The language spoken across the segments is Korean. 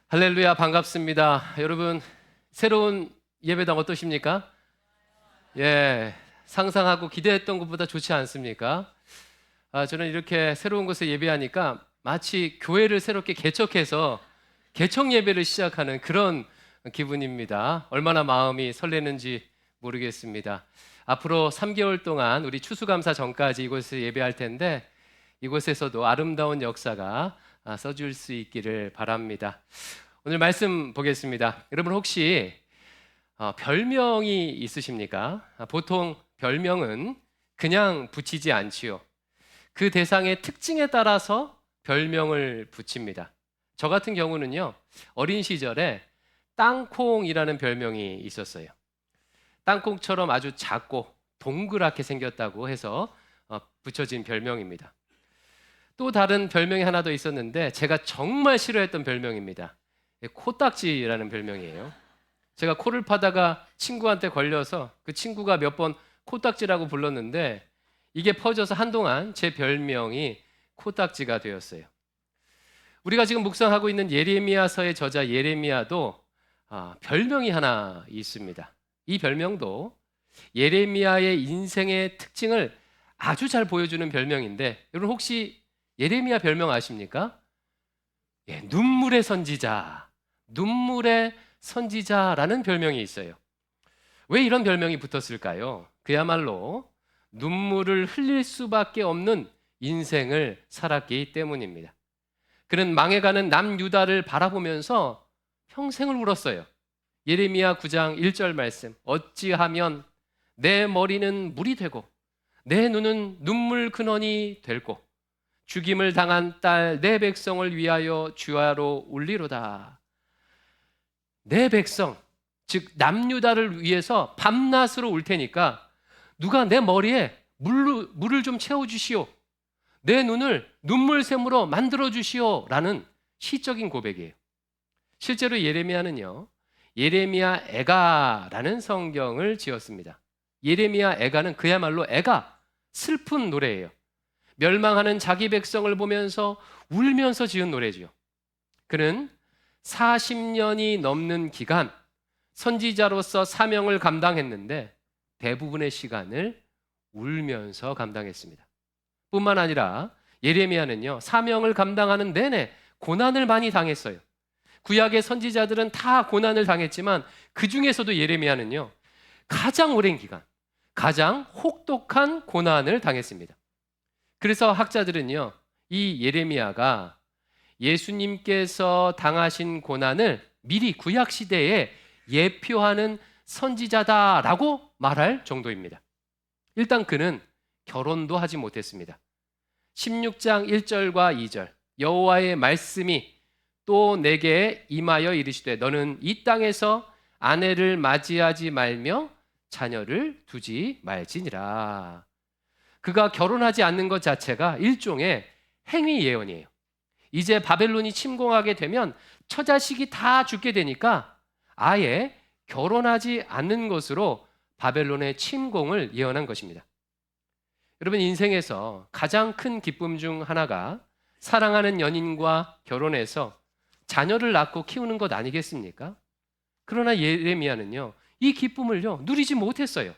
할렐루야, 반갑습니다. 여러분, 새로운 예배당 어떠십니까? 예, 상상하고 기대했던 것보다 좋지 않습니까? 저는 이렇게 새로운 곳에 예배하니까 마치 교회를 새롭게 개척해서 개척 예배를 시작하는 그런 기분입니다. 얼마나 마음이 설레는지 모르겠습니다. 앞으로 3개월 동안 우리 추수감사 전까지 이곳에서 예배할 텐데 이곳에서도 아름다운 역사가 써줄 수 있기를 바랍니다. 오늘 말씀 보겠습니다. 여러분 혹시 별명이 있으십니까? 보통 별명은 그냥 붙이지 않지요. 그 대상의 특징에 따라서 별명을 붙입니다. 저 같은 경우는요, 어린 시절에 땅콩이라는 별명이 있었어요. 땅콩처럼 아주 작고 동그랗게 생겼다고 해서 붙여진 별명입니다. 또 다른 별명이 하나 더 있었는데 제가 정말 싫어했던 별명입니다. 코딱지라는 별명이에요. 제가 코를 파다가 친구한테 걸려서 그 친구가 몇 번 코딱지라고 불렀는데 이게 퍼져서 한동안 제 별명이 코딱지가 되었어요. 우리가 지금 묵상하고 있는 예레미야서의 저자 예레미야도 별명이 하나 있습니다. 이 별명도 예레미야의 인생의 특징을 아주 잘 보여주는 별명인데 여러분 혹시 예레미야 별명 아십니까? 예, 눈물의 선지자, 눈물의 선지자라는 별명이 있어요. 왜 이런 별명이 붙었을까요? 그야말로 눈물을 흘릴 수밖에 없는 인생을 살았기 때문입니다. 그는 망해가는 남유다를 바라보면서 평생을 울었어요. 예레미야 9장 1절 말씀, 어찌하면 내 머리는 물이 되고 내 눈은 눈물 근원이 될고 죽임을 당한 딸 내 백성을 위하여 주야로 울리로다. 내 백성, 즉 남유다를 위해서 밤낮으로 울 테니까 누가 내 머리에 물을 좀 채워주시오. 내 눈을 눈물샘으로 만들어주시오. 라는 시적인 고백이에요. 실제로 예레미야는요, 예레미야 애가라는 성경을 지었습니다. 예레미야 애가는 그야말로 애가, 슬픈 노래예요. 멸망하는 자기 백성을 보면서 울면서 지은 노래지요. 그는 40년이 넘는 기간 선지자로서 사명을 감당했는데 대부분의 시간을 울면서 감당했습니다. 뿐만 아니라 예레미야는요, 사명을 감당하는 내내 고난을 많이 당했어요. 구약의 선지자들은 다 고난을 당했지만 그 중에서도 예레미야는요, 가장 오랜 기간, 가장 혹독한 고난을 당했습니다. 그래서 학자들은요, 이 예레미야가 예수님께서 당하신 고난을 미리 구약 시대에 예표하는 선지자다라고 말할 정도입니다. 일단 그는 결혼도 하지 못했습니다. 16장 1절과 2절, 여호와의 말씀이 또 내게 임하여 이르시되 너는 이 땅에서 아내를 맞이하지 말며 자녀를 두지 말지니라. 그가 결혼하지 않는 것 자체가 일종의 행위 예언이에요. 이제 바벨론이 침공하게 되면 처자식이 다 죽게 되니까 아예 결혼하지 않는 것으로 바벨론의 침공을 예언한 것입니다. 여러분 인생에서 가장 큰 기쁨 중 하나가 사랑하는 연인과 결혼해서 자녀를 낳고 키우는 것 아니겠습니까? 그러나 예레미야는요, 이 기쁨을요 누리지 못했어요.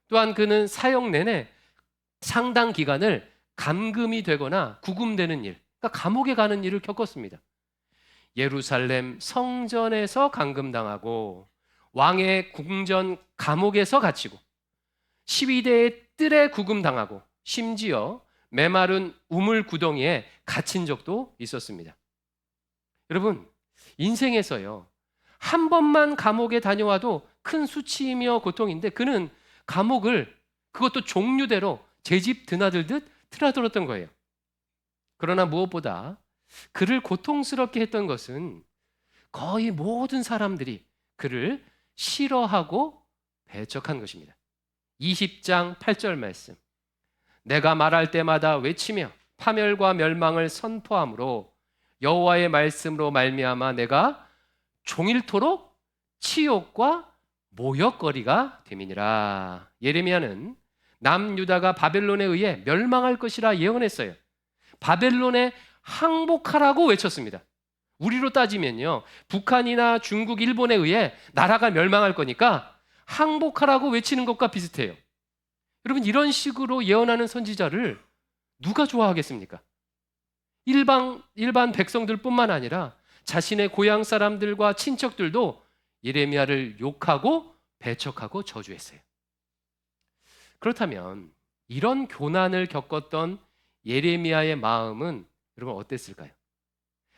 또한 그는 사역 내내 상당 기간을 감금이 되거나 구금되는 일, 그러니까 감옥에 가는 일을 겪었습니다. 예루살렘 성전에서 감금당하고 왕의 궁전 감옥에서 갇히고 12대의 뜰에 구금당하고 심지어 메마른 우물 구덩이에 갇힌 적도 있었습니다. 여러분 인생에서요 한 번만 감옥에 다녀와도 큰 수치이며 고통인데 그는 감옥을 그것도 종류대로 제 집 드나들듯 틀어들었던 거예요. 그러나 무엇보다 그를 고통스럽게 했던 것은 거의 모든 사람들이 그를 싫어하고 배척한 것입니다. 20장 8절 말씀, 내가 말할 때마다 외치며 파멸과 멸망을 선포함으로 여호와의 말씀으로 말미암아 내가 종일토록 치욕과 모욕거리가 됨이니라. 예레미야는 남유다가 바벨론에 의해 멸망할 것이라 예언했어요. 바벨론에 항복하라고 외쳤습니다. 우리로 따지면요, 북한이나 중국, 일본에 의해 나라가 멸망할 거니까 항복하라고 외치는 것과 비슷해요. 여러분, 이런 식으로 예언하는 선지자를 누가 좋아하겠습니까? 일반 백성들뿐만 아니라 자신의 고향 사람들과 친척들도 예레미야를 욕하고 배척하고 저주했어요. 그렇다면 이런 교난을 겪었던 예레미야의 마음은 여러분 어땠을까요?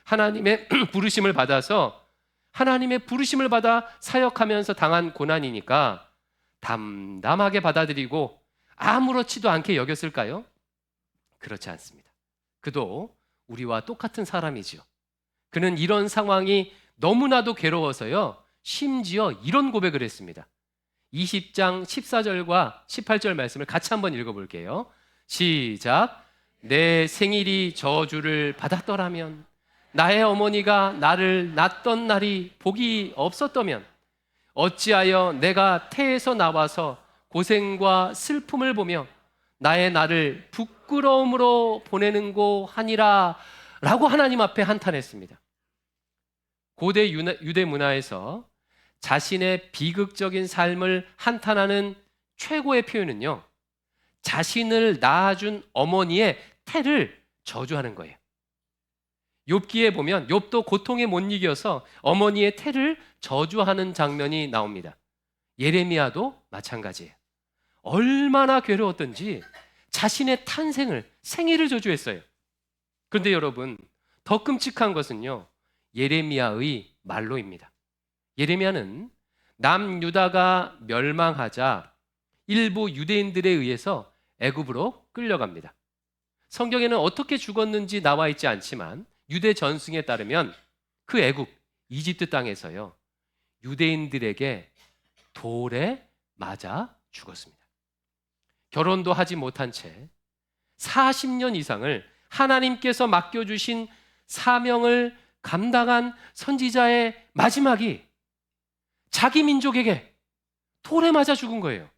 하나님의 부르심을 받아서 하나님의 부르심을 받아 사역하면서 당한 고난이니까 담담하게 받아들이고 아무렇지도 않게 여겼을까요? 그렇지 않습니다. 그도 우리와 똑같은 사람이지요. 그는 이런 상황이 너무나도 괴로워서요, 심지어 이런 고백을 했습니다. 20장 14절과 18절 말씀을 같이 한번 읽어볼게요. 시작. 내 생일이 저주를 받았더라면, 나의 어머니가 나를 낳던 날이 복이 없었다면, 어찌하여 내가 태에서 나와서 고생과 슬픔을 보며 나의 날을 부끄러움으로 보내는고 하니라 라고 하나님 앞에 한탄했습니다. 고대 유대 문화에서 자신의 비극적인 삶을 한탄하는 최고의 표현은요, 자신을 낳아준 어머니의 태를 저주하는 거예요. 욥기에 보면 욥도 고통에 못 이겨서 어머니의 태를 저주하는 장면이 나옵니다. 예레미야도 마찬가지예요. 얼마나 괴로웠던지 자신의 생일을 저주했어요. 그런데 여러분, 더 끔찍한 것은요, 예레미야의 말로입니다. 예레미야는 남유다가 멸망하자 일부 유대인들에 의해서 애굽으로 끌려갑니다. 성경에는 어떻게 죽었는지 나와 있지 않지만 유대 전승에 따르면 그 애굽, 이집트 땅에서요, 유대인들에게 돌에 맞아 죽었습니다. 결혼도 하지 못한 채 40년 이상을 하나님께서 맡겨주신 사명을 감당한 선지자의 마지막이 자기 민족에게 돌에 맞아 죽은 거예요.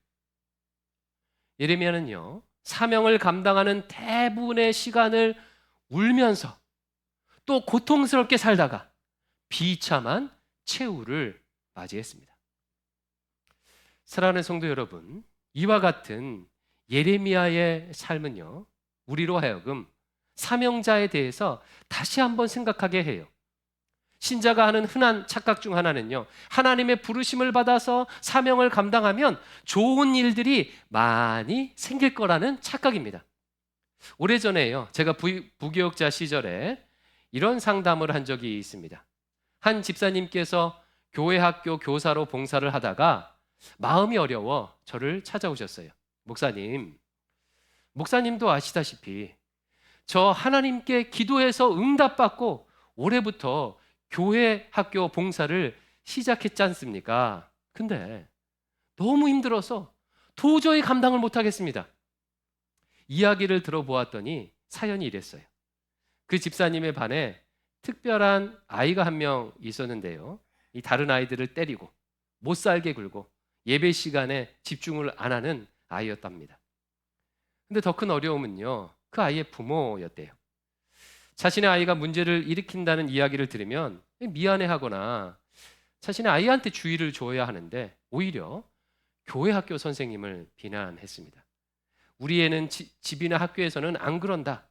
예레미야는요, 사명을 감당하는 대부분의 시간을 울면서 또 고통스럽게 살다가 비참한 최후를 맞이했습니다. 사랑하는 성도 여러분, 이와 같은 예레미야의 삶은요, 우리로 하여금 사명자에 대해서 다시 한번 생각하게 해요. 신자가 하는 흔한 착각 중 하나는요, 하나님의 부르심을 받아서 사명을 감당하면 좋은 일들이 많이 생길 거라는 착각입니다. 오래전에요, 제가 부교육자 시절에 이런 상담을 한 적이 있습니다. 한 집사님께서 교회 학교 교사로 봉사를 하다가 마음이 어려워 저를 찾아오셨어요. 목사님도 아시다시피 저 하나님께 기도해서 응답받고 올해부터 교회 학교 봉사를 시작했지 않습니까? 근데 너무 힘들어서 도저히 감당을 못하겠습니다. 이야기를 들어보았더니 사연이 이랬어요. 그 집사님의 반에 특별한 아이가 한 명 있었는데요, 이 다른 아이들을 때리고 못 살게 굴고 예배 시간에 집중을 안 하는 아이였답니다. 근데 더 큰 어려움은요, 그 아이의 부모였대요. 자신의 아이가 문제를 일으킨다는 이야기를 들으면 미안해하거나 자신의 아이한테 주의를 줘야 하는데 오히려 교회 학교 선생님을 비난했습니다. 우리 애는 집이나 학교에서는 안 그런다,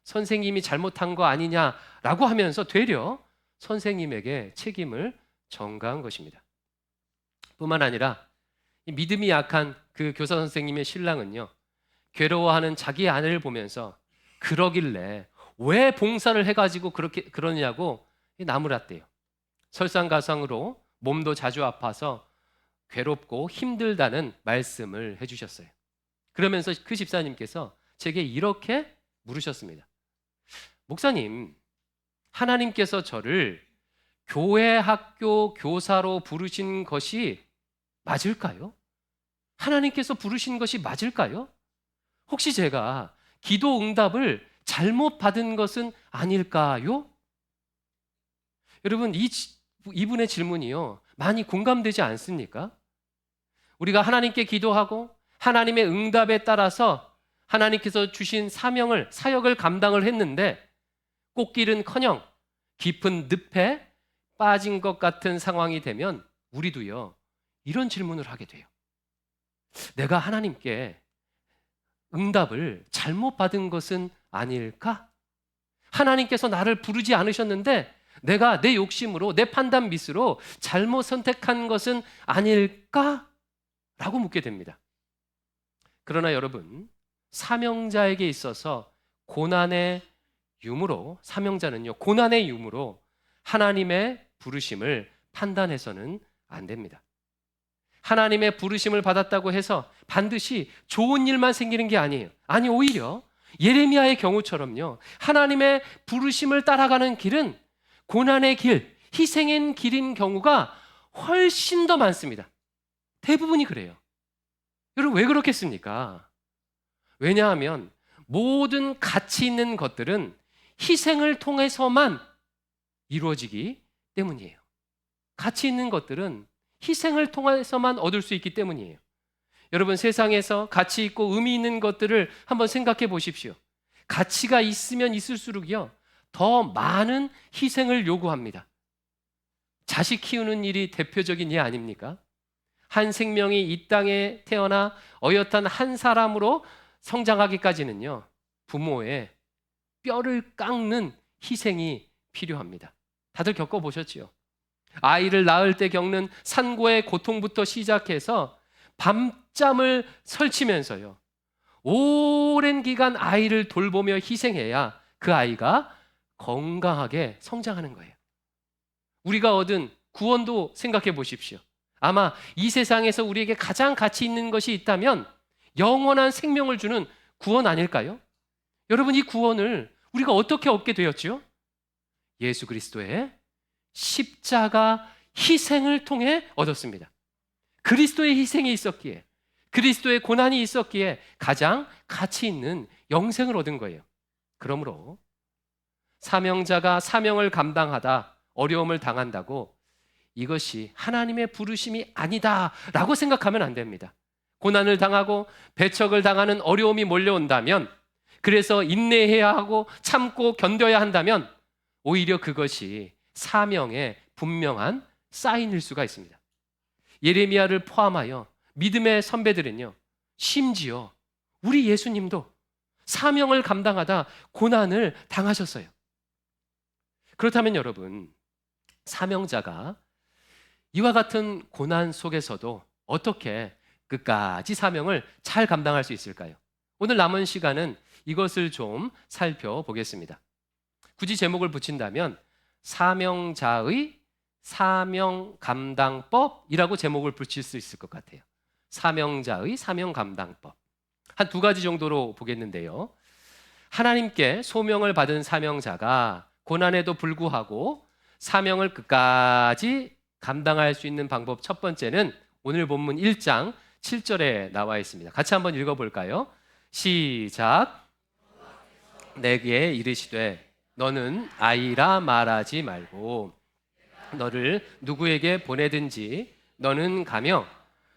선생님이 잘못한 거 아니냐라고 하면서 되려 선생님에게 책임을 전가한 것입니다. 뿐만 아니라 이 믿음이 약한 그 교사 선생님의 신랑은요, 괴로워하는 자기 아내를 보면서 그러길래 왜 봉사를 해가지고 그러냐고 나무랐대요. 설상가상으로 몸도 자주 아파서 괴롭고 힘들다는 말씀을 해주셨어요. 그러면서 그 집사님께서 제게 이렇게 물으셨습니다. 목사님, 하나님께서 저를 교회 학교 교사로 부르신 것이 맞을까요? 하나님께서 부르신 것이 맞을까요? 혹시 제가 기도 응답을 잘못 받은 것은 아닐까요? 여러분, 이분의 질문이요, 많이 공감되지 않습니까? 우리가 하나님께 기도하고 하나님의 응답에 따라서 하나님께서 주신 사역을 감당을 했는데 꽃길은커녕 깊은 늪에 빠진 것 같은 상황이 되면 우리도요, 이런 질문을 하게 돼요. 내가 하나님께 응답을 잘못 받은 것은 아닐까? 하나님께서 나를 부르지 않으셨는데 내가 내 욕심으로, 내 판단 미스로 잘못 선택한 것은 아닐까? 라고 묻게 됩니다. 그러나 여러분, 사명자에게 있어서 고난의 유무로, 사명자는요, 고난의 유무로 하나님의 부르심을 판단해서는 안 됩니다. 하나님의 부르심을 받았다고 해서 반드시 좋은 일만 생기는 게 아니에요. 아니, 오히려 예레미야의 경우처럼요, 하나님의 부르심을 따라가는 길은 고난의 길, 희생의 길인 경우가 훨씬 더 많습니다. 대부분이 그래요. 여러분, 왜 그렇겠습니까? 왜냐하면 모든 가치 있는 것들은 희생을 통해서만 이루어지기 때문이에요. 가치 있는 것들은 희생을 통해서만 얻을 수 있기 때문이에요. 여러분, 세상에서 가치 있고 의미 있는 것들을 한번 생각해 보십시오. 가치가 있으면 있을수록요, 더 많은 희생을 요구합니다. 자식 키우는 일이 대표적인 예 아닙니까? 한 생명이 이 땅에 태어나 어엿한 한 사람으로 성장하기까지는요, 부모의 뼈를 깎는 희생이 필요합니다. 다들 겪어보셨지요? 아이를 낳을 때 겪는 산고의 고통부터 시작해서 밤잠을 설치면서요, 오랜 기간 아이를 돌보며 희생해야 그 아이가 건강하게 성장하는 거예요. 우리가 얻은 구원도 생각해 보십시오. 아마 이 세상에서 우리에게 가장 가치 있는 것이 있다면 영원한 생명을 주는 구원 아닐까요? 여러분, 이 구원을 우리가 어떻게 얻게 되었죠? 예수 그리스도의 십자가 희생을 통해 얻었습니다. 그리스도의 희생이 있었기에, 그리스도의 고난이 있었기에 가장 가치 있는 영생을 얻은 거예요. 그러므로 사명자가 사명을 감당하다 어려움을 당한다고 이것이 하나님의 부르심이 아니다라고 생각하면 안 됩니다. 고난을 당하고 배척을 당하는 어려움이 몰려온다면, 그래서 인내해야 하고 참고 견뎌야 한다면 오히려 그것이 사명의 분명한 사인일 수가 있습니다. 예레미야를 포함하여 믿음의 선배들은요, 심지어 우리 예수님도 사명을 감당하다 고난을 당하셨어요. 그렇다면 여러분, 사명자가 이와 같은 고난 속에서도 어떻게 끝까지 사명을 잘 감당할 수 있을까요? 오늘 남은 시간은 이것을 좀 살펴보겠습니다. 굳이 제목을 붙인다면 사명자의 사명 감당법이라고 제목을 붙일 수 있을 것 같아요. 사명자의 사명 감당법. 한 두 가지 정도로 보겠는데요. 하나님께 소명을 받은 사명자가 고난에도 불구하고 사명을 끝까지 감당할 수 있는 방법, 첫 번째는 오늘 본문 1장 7절에 나와 있습니다. 같이 한번 읽어볼까요? 시작. 내게 이르시되 너는 아이라 말하지 말고 너를 누구에게 보내든지 너는 가며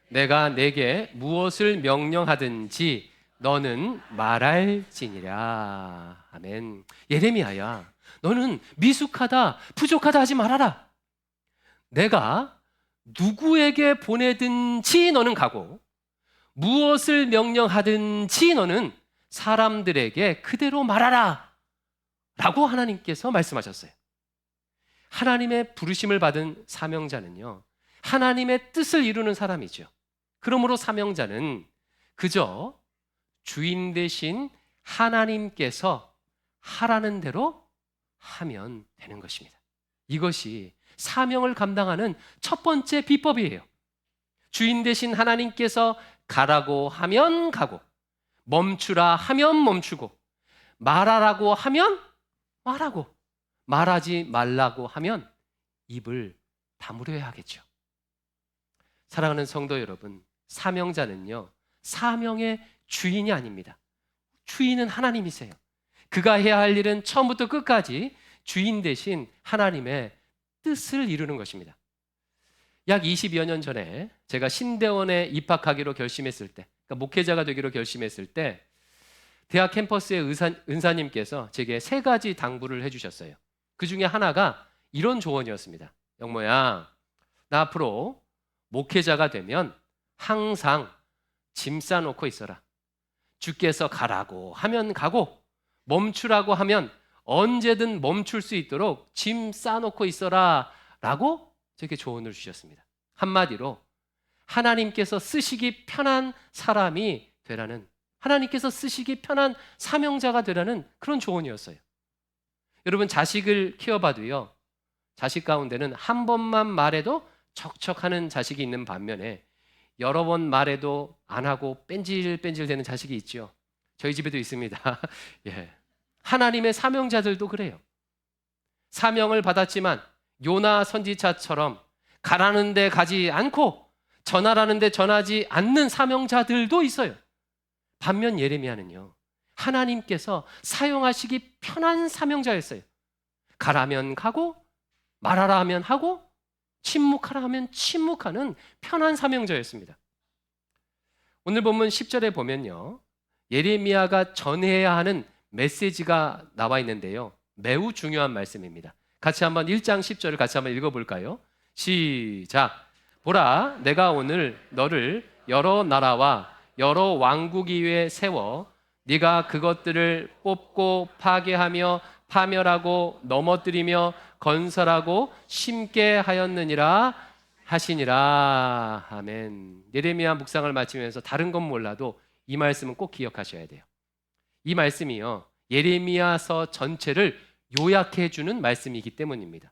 내가 내게 무엇을 명령하든지 너는 말할지니라. 아멘. 예레미야야, 너는 미숙하다, 부족하다 하지 말아라. 내가 누구에게 보내든지 너는 가고 무엇을 명령하든지 너는 사람들에게 그대로 말하라 라고 하나님께서 말씀하셨어요. 하나님의 부르심을 받은 사명자는요, 하나님의 뜻을 이루는 사람이죠. 그러므로 사명자는 그저 주인 되신 하나님께서 하라는 대로 하면 되는 것입니다. 이것이 사명을 감당하는 첫 번째 비법이에요. 주인 되신 하나님께서 가라고 하면 가고, 멈추라 하면 멈추고, 말하라고 하면 말하고, 말하지 말라고 하면 입을 다물어야 하겠죠. 사랑하는 성도 여러분, 사명자는요, 사명의 주인이 아닙니다. 주인은 하나님이세요. 그가 해야 할 일은 처음부터 끝까지 주인 되신 하나님의 뜻을 이루는 것입니다. 약 20여 년 전에 제가 신대원에 입학하기로 결심했을 때, 그러니까 목회자가 되기로 결심했을 때 대학 캠퍼스의 은사님께서 제게 세 가지 당부를 해주셨어요. 그 중에 하나가 이런 조언이었습니다. 영모야, 나 앞으로 목회자가 되면 항상 짐 싸놓고 있어라. 주께서 가라고 하면 가고 멈추라고 하면 언제든 멈출 수 있도록 짐 싸놓고 있어라 라고 저에게 조언을 주셨습니다. 한마디로 하나님께서 쓰시기 편한 사람이 되라는, 하나님께서 쓰시기 편한 사명자가 되라는 그런 조언이었어요. 여러분, 자식을 키워봐도요, 자식 가운데는 한 번만 말해도 척척하는 자식이 있는 반면에 여러 번 말해도 안 하고 뺀질뺀질 되는 자식이 있죠. 저희 집에도 있습니다. 예. 하나님의 사명자들도 그래요. 사명을 받았지만 요나 선지자처럼 가라는 데 가지 않고 전하라는 데 전하지 않는 사명자들도 있어요. 반면 예레미야는요, 하나님께서 사용하시기 편한 사명자였어요. 가라면 가고 말하라 하면 하고 침묵하라 하면 침묵하는 편한 사명자였습니다. 오늘 본문 10절에 보면요, 예레미야가 전해야 하는 메시지가 나와 있는데요, 매우 중요한 말씀입니다. 같이 한번 1장 10절을 같이 한번 읽어볼까요? 시작. 보라, 내가 오늘 너를 여러 나라와 여러 왕국 위에 세워 네가 그것들을 뽑고 파괴하며 파멸하고 넘어뜨리며 건설하고 심게 하였느니라 하시니라. 아멘. 예레미야 묵상을 마치면서 다른 건 몰라도 이 말씀은 꼭 기억하셔야 돼요. 이 말씀이요, 예레미야서 전체를 요약해 주는 말씀이기 때문입니다.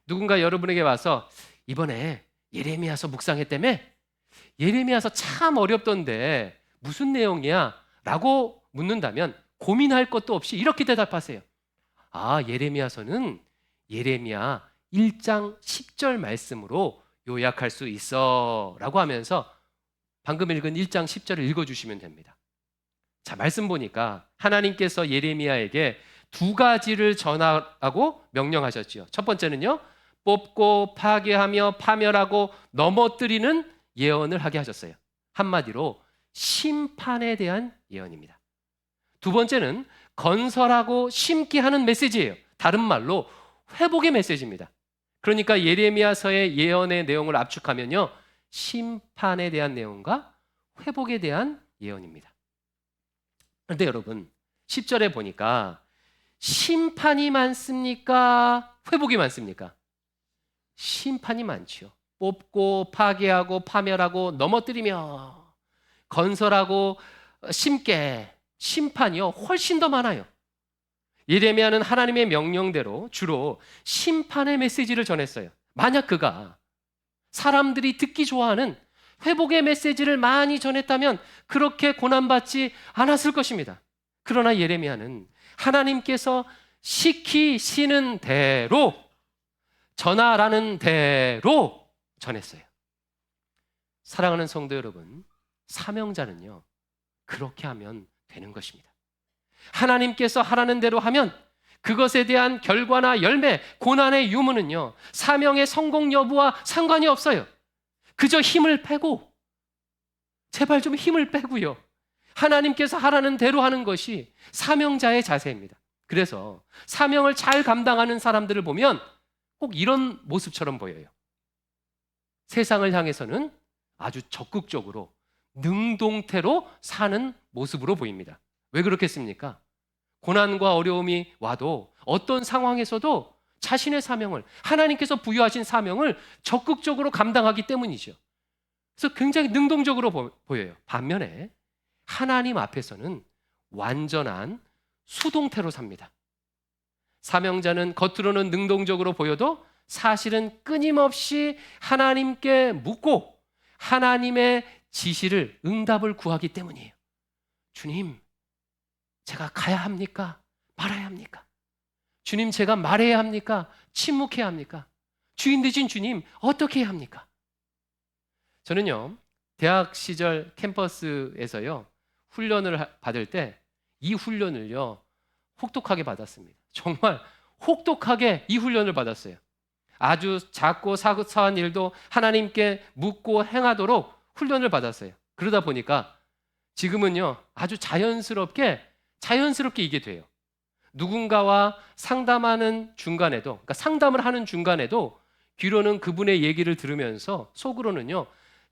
누군가 여러분에게 와서 이번에 예레미야서 묵상했다며? 예레미야서 참 어렵던데 무슨 내용이야? 라고 묻는다면 고민할 것도 없이 이렇게 대답하세요. 아, 예레미야서는 예레미야 1장 10절 말씀으로 요약할 수 있어 라고 하면서 방금 읽은 1장 10절을 읽어주시면 됩니다. 자, 말씀 보니까 하나님께서 예레미야에게 두 가지를 전하라고 명령하셨지요. 첫 번째는요, 뽑고 파괴하며 파멸하고 넘어뜨리는 예언을 하게 하셨어요. 한마디로 심판에 대한 예언입니다. 두 번째는 건설하고 심게 하는 메시지예요. 다른 말로 회복의 메시지입니다. 그러니까 예레미야서의 예언의 내용을 압축하면요, 심판에 대한 내용과 회복에 대한 예언입니다. 그런데 여러분, 10절에 보니까 심판이 많습니까? 회복이 많습니까? 심판이 많지요. 뽑고 파괴하고 파멸하고 넘어뜨리며 건설하고 심게, 심판이요 훨씬 더 많아요. 예레미야는 하나님의 명령대로 주로 심판의 메시지를 전했어요. 만약 그가 사람들이 듣기 좋아하는 회복의 메시지를 많이 전했다면 그렇게 고난받지 않았을 것입니다. 그러나 예레미야는 하나님께서 시키시는 대로, 전하라는 대로 전했어요. 사랑하는 성도 여러분, 사명자는요, 그렇게 하면 되는 것입니다. 하나님께서 하라는 대로 하면 그것에 대한 결과나 열매, 고난의 유무는요, 사명의 성공 여부와 상관이 없어요. 그저 힘을 빼고, 제발 좀 힘을 빼고요, 하나님께서 하라는 대로 하는 것이 사명자의 자세입니다. 그래서 사명을 잘 감당하는 사람들을 보면 꼭 이런 모습처럼 보여요. 세상을 향해서는 아주 적극적으로 능동태로 사는 모습으로 보입니다. 왜 그렇겠습니까? 고난과 어려움이 와도 어떤 상황에서도 자신의 사명을, 하나님께서 부여하신 사명을 적극적으로 감당하기 때문이죠. 그래서 굉장히 능동적으로 보여요. 반면에 하나님 앞에서는 완전한 수동태로 삽니다. 사명자는 겉으로는 능동적으로 보여도 사실은 끊임없이 하나님께 묻고 하나님의 지시를, 응답을 구하기 때문이에요. 주님, 제가 가야 합니까? 말아야 합니까? 주님, 제가 말해야 합니까? 침묵해야 합니까? 주인 되신 주님, 어떻게 해야 합니까? 저는요, 대학 시절 캠퍼스에서요, 훈련을 받을 때 이 훈련을요, 혹독하게 받았습니다. 정말 혹독하게 이 훈련을 받았어요. 아주 작고 사소한 일도 하나님께 묻고 행하도록 훈련을 받았어요. 그러다 보니까 지금은요, 아주 자연스럽게 이게 돼요. 누군가와 상담하는 중간에도, 그러니까 상담을 하는 중간에도 귀로는 그분의 얘기를 들으면서 속으로는요,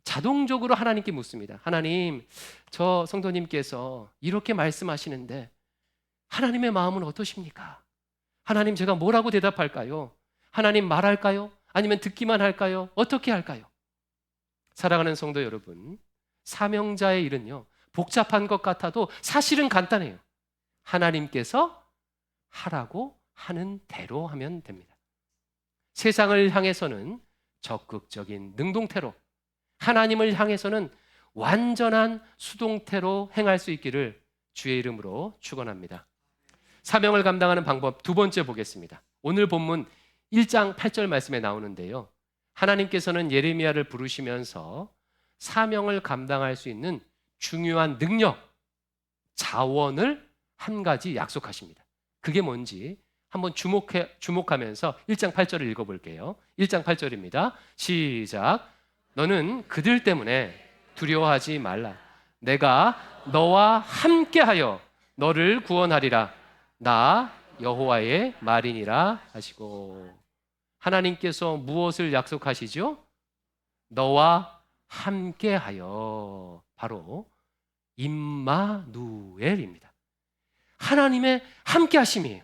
자동적으로 하나님께 묻습니다. 하나님, 저 성도님께서 이렇게 말씀하시는데 하나님의 마음은 어떠십니까? 하나님, 제가 뭐라고 대답할까요? 하나님 말할까요? 아니면 듣기만 할까요? 어떻게 할까요? 사랑하는 성도 여러분, 사명자의 일은요, 복잡한 것 같아도 사실은 간단해요. 하나님께서 하라고 하는 대로 하면 됩니다. 세상을 향해서는 적극적인 능동태로, 하나님을 향해서는 완전한 수동태로 행할 수 있기를 주의 이름으로 축원합니다. 사명을 감당하는 방법 두 번째 보겠습니다. 오늘 본문 1장 8절 말씀에 나오는데요, 하나님께서는 예레미야를 부르시면서 사명을 감당할 수 있는 중요한 능력, 자원을 한 가지 약속하십니다. 그게 뭔지 한번 주목하면서 1장 8절을 읽어볼게요. 1장 8절입니다. 시작. 너는 그들 때문에 두려워하지 말라. 내가 너와 함께하여 너를 구원하리라. 나 여호와의 말이니라 하시고, 하나님께서 무엇을 약속하시죠? 너와 함께하여, 바로 임마누엘입니다. 하나님의 함께하심이에요.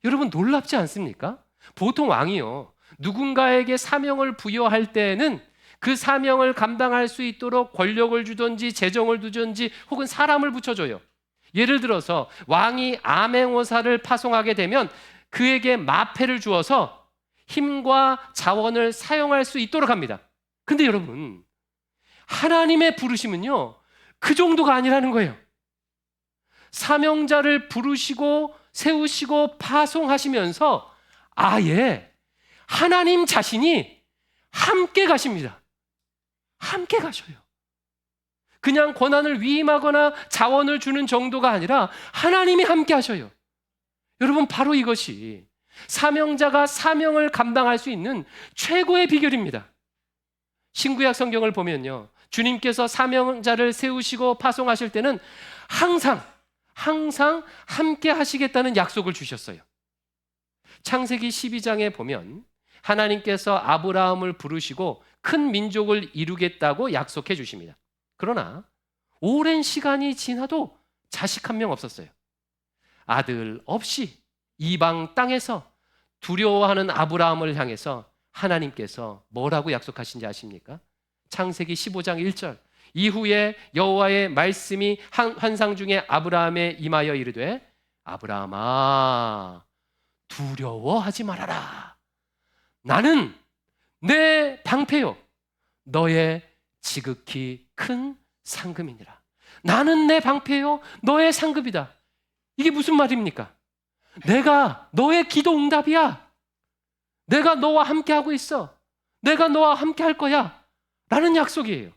여러분, 놀랍지 않습니까? 보통 왕이요, 누군가에게 사명을 부여할 때에는 그 사명을 감당할 수 있도록 권력을 주든지 재정을 두든지 혹은 사람을 붙여줘요. 예를 들어서 왕이 암행어사를 파송하게 되면 그에게 마패를 주어서 힘과 자원을 사용할 수 있도록 합니다. 근데 여러분, 하나님의 부르심은요, 그 정도가 아니라는 거예요. 사명자를 부르시고 세우시고 파송하시면서 아예 하나님 자신이 함께 가십니다. 함께 가셔요. 그냥 권한을 위임하거나 자원을 주는 정도가 아니라 하나님이 함께 하셔요. 여러분, 바로 이것이 사명자가 사명을 감당할 수 있는 최고의 비결입니다. 신구약 성경을 보면요, 주님께서 사명자를 세우시고 파송하실 때는 항상 함께 하시겠다는 약속을 주셨어요. 창세기 12장에 보면 하나님께서 아브라함을 부르시고 큰 민족을 이루겠다고 약속해 주십니다. 그러나 오랜 시간이 지나도 자식 한 명 없었어요. 아들 없이 이방 땅에서 두려워하는 아브라함을 향해서 하나님께서 뭐라고 약속하신지 아십니까? 창세기 15장 1절. 이후에 여호와의 말씀이 환상 중에 아브라함에 임하여 이르되, 아브라함아, 두려워하지 말아라. 나는 내 방패요, 너의 지극히 큰 상급이니라. 나는 내 방패요, 너의 상급이다. 이게 무슨 말입니까? 내가 너의 기도 응답이야. 내가 너와 함께하고 있어. 내가 너와 함께할 거야 라는 약속이에요.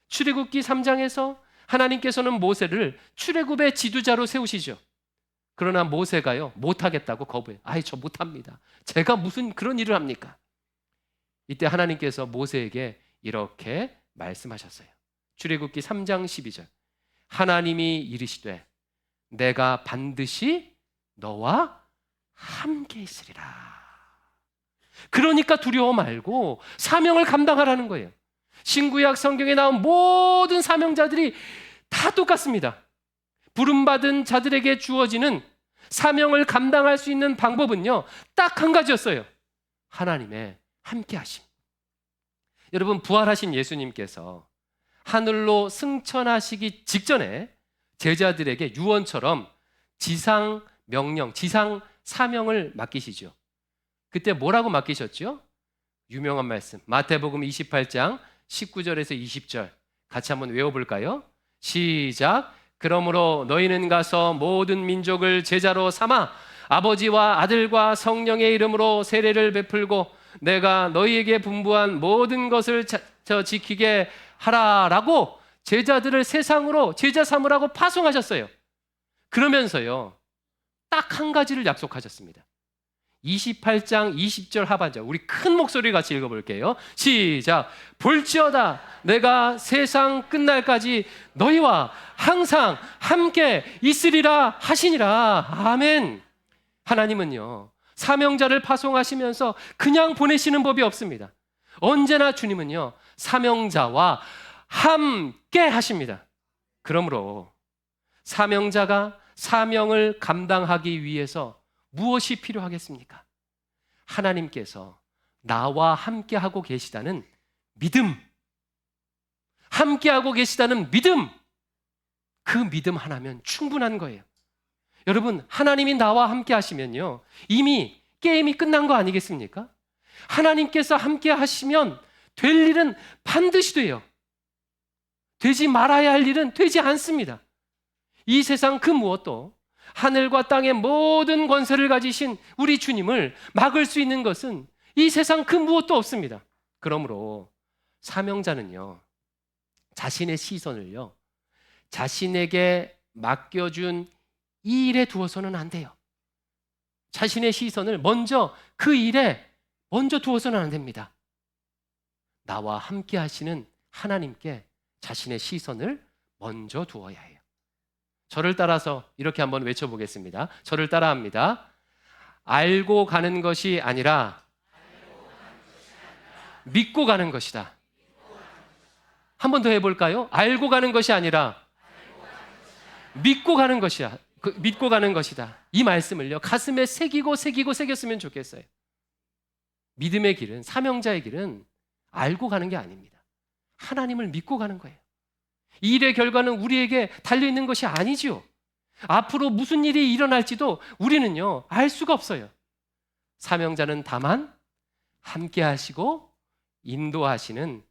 출애굽기 3장에서 하나님께서는 모세를 출애굽의 지도자로 세우시죠. 그러나 모세가요, 못하겠다고 거부해요. 저 못합니다. 제가 무슨 그런 일을 합니까? 이때 하나님께서 모세에게 이렇게 말씀하셨어요. 출애굽기 3장 12절. 하나님이 이르시되 내가 반드시 너와 함께 있으리라. 그러니까 두려워 말고 사명을 감당하라는 거예요. 신구약 성경에 나온 모든 사명자들이 다 똑같습니다. 부름받은 자들에게 주어지는 사명을 감당할 수 있는 방법은요, 딱 한 가지였어요. 하나님의 함께하심. 여러분, 부활하신 예수님께서 하늘로 승천하시기 직전에 제자들에게 유언처럼 지상 명령, 지상 사명을 맡기시죠. 그때 뭐라고 맡기셨죠? 유명한 말씀, 마태복음 28장 19절에서 20절 같이 한번 외워볼까요? 시작. 그러므로 너희는 가서 모든 민족을 제자로 삼아 아버지와 아들과 성령의 이름으로 세례를 베풀고 내가 너희에게 분부한 모든 것을 지키게 하라라고 제자들을 세상으로 제자 삼으라고 파송하셨어요. 그러면서요, 딱 한 가지를 약속하셨습니다. 28장 20절 하반절, 우리 큰 목소리 같이 읽어볼게요. 시작. 볼지어다 내가 세상 끝날까지 너희와 항상 함께 있으리라 하시니라. 아멘. 하나님은요, 사명자를 파송하시면서 그냥 보내시는 법이 없습니다. 언제나 주님은요, 사명자와 함께 하십니다. 그러므로 사명자가 사명을 감당하기 위해서 무엇이 필요하겠습니까? 하나님께서 나와 함께하고 계시다는 믿음, 함께하고 계시다는 믿음, 그 믿음 하나면 충분한 거예요. 여러분, 하나님이 나와 함께 하시면요, 이미 게임이 끝난 거 아니겠습니까? 하나님께서 함께 하시면 될 일은 반드시 돼요. 되지 말아야 할 일은 되지 않습니다. 이 세상 그 무엇도 하늘과 땅의 모든 권세를 가지신 우리 주님을 막을 수 있는 것은 이 세상 그 무엇도 없습니다. 그러므로 사명자는요, 자신의 시선을요, 자신에게 맡겨준 이 일에 두어서는 안 돼요. 자신의 시선을 먼저 그 일에 먼저 두어서는 안 됩니다. 나와 함께 하시는 하나님께 자신의 시선을 먼저 두어야 해요. 저를 따라서 이렇게 한번 외쳐보겠습니다. 저를 따라합니다. 알고 가는 것이 아니라 믿고 가는 것이다. 한 번 더 해볼까요? 알고 가는 것이 아니라 믿고 가는 것이다. 믿고 가는 것이다. 이 말씀을요, 가슴에 새겼으면 좋겠어요. 믿음의 길은, 사명자의 길은 알고 가는 게 아닙니다. 하나님을 믿고 가는 거예요. 이 일의 결과는 우리에게 달려있는 것이 아니지요. 앞으로 무슨 일이 일어날지도 우리는요, 알 수가 없어요. 사명자는 다만 함께 하시고 인도하시는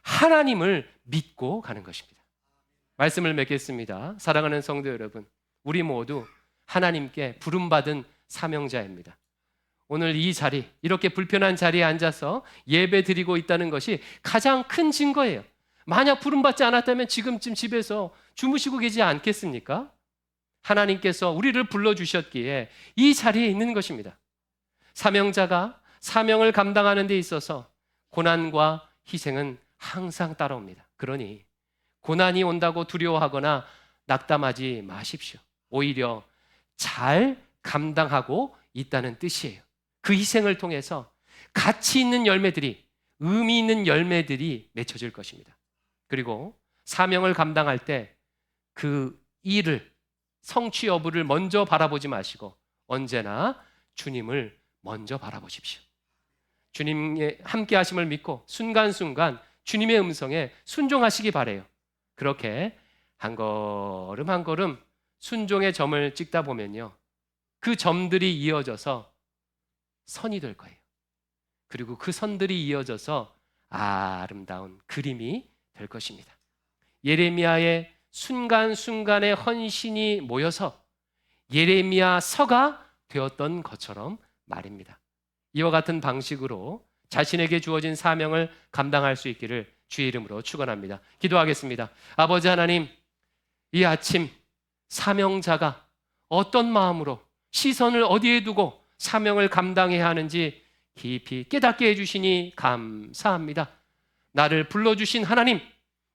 하나님을 믿고 가는 것입니다. 말씀을 맺겠습니다. 사랑하는 성도 여러분, 우리 모두 하나님께 부름받은 사명자입니다. 오늘 이 자리, 이렇게 불편한 자리에 앉아서 예배 드리고 있다는 것이 가장 큰 증거예요. 만약 부름받지 않았다면 지금쯤 집에서 주무시고 계시지 않겠습니까? 하나님께서 우리를 불러주셨기에 이 자리에 있는 것입니다. 사명자가 사명을 감당하는 데 있어서 고난과 희생은 항상 따라옵니다. 그러니 고난이 온다고 두려워하거나 낙담하지 마십시오. 오히려 잘 감당하고 있다는 뜻이에요. 그 희생을 통해서 가치 있는 열매들이, 의미 있는 열매들이 맺혀질 것입니다. 그리고 사명을 감당할 때 그 일을, 성취 여부를 먼저 바라보지 마시고 언제나 주님을 먼저 바라보십시오. 주님의 함께 하심을 믿고 순간순간 주님의 음성에 순종하시기 바라요. 그렇게 한 걸음 한 걸음 순종의 점을 찍다 보면요, 그 점들이 이어져서 선이 될 거예요. 그리고 그 선들이 이어져서 아름다운 그림이 될 것입니다. 예레미야의 순간순간의 헌신이 모여서 예레미야 서가 되었던 것처럼 말입니다. 이와 같은 방식으로 자신에게 주어진 사명을 감당할 수 있기를 주의 이름으로 축원합니다. 기도하겠습니다. 아버지 하나님, 이 아침 사명자가 어떤 마음으로, 시선을 어디에 두고 사명을 감당해야 하는지 깊이 깨닫게 해주시니 감사합니다. 나를 불러주신 하나님,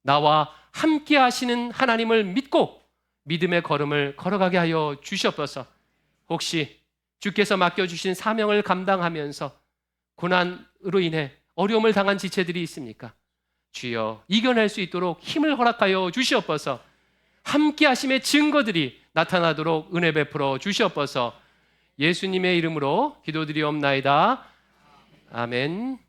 나와 함께 하시는 하나님을 믿고 믿음의 걸음을 걸어가게 하여 주시옵소서. 혹시 주께서 맡겨주신 사명을 감당하면서 고난으로 인해 어려움을 당한 지체들이 있습니까? 주여, 이겨낼 수 있도록 힘을 허락하여 주시옵소서. 함께 하심의 증거들이 나타나도록 은혜 베풀어 주시옵소서. 예수님의 이름으로 기도드리옵나이다. 아멘.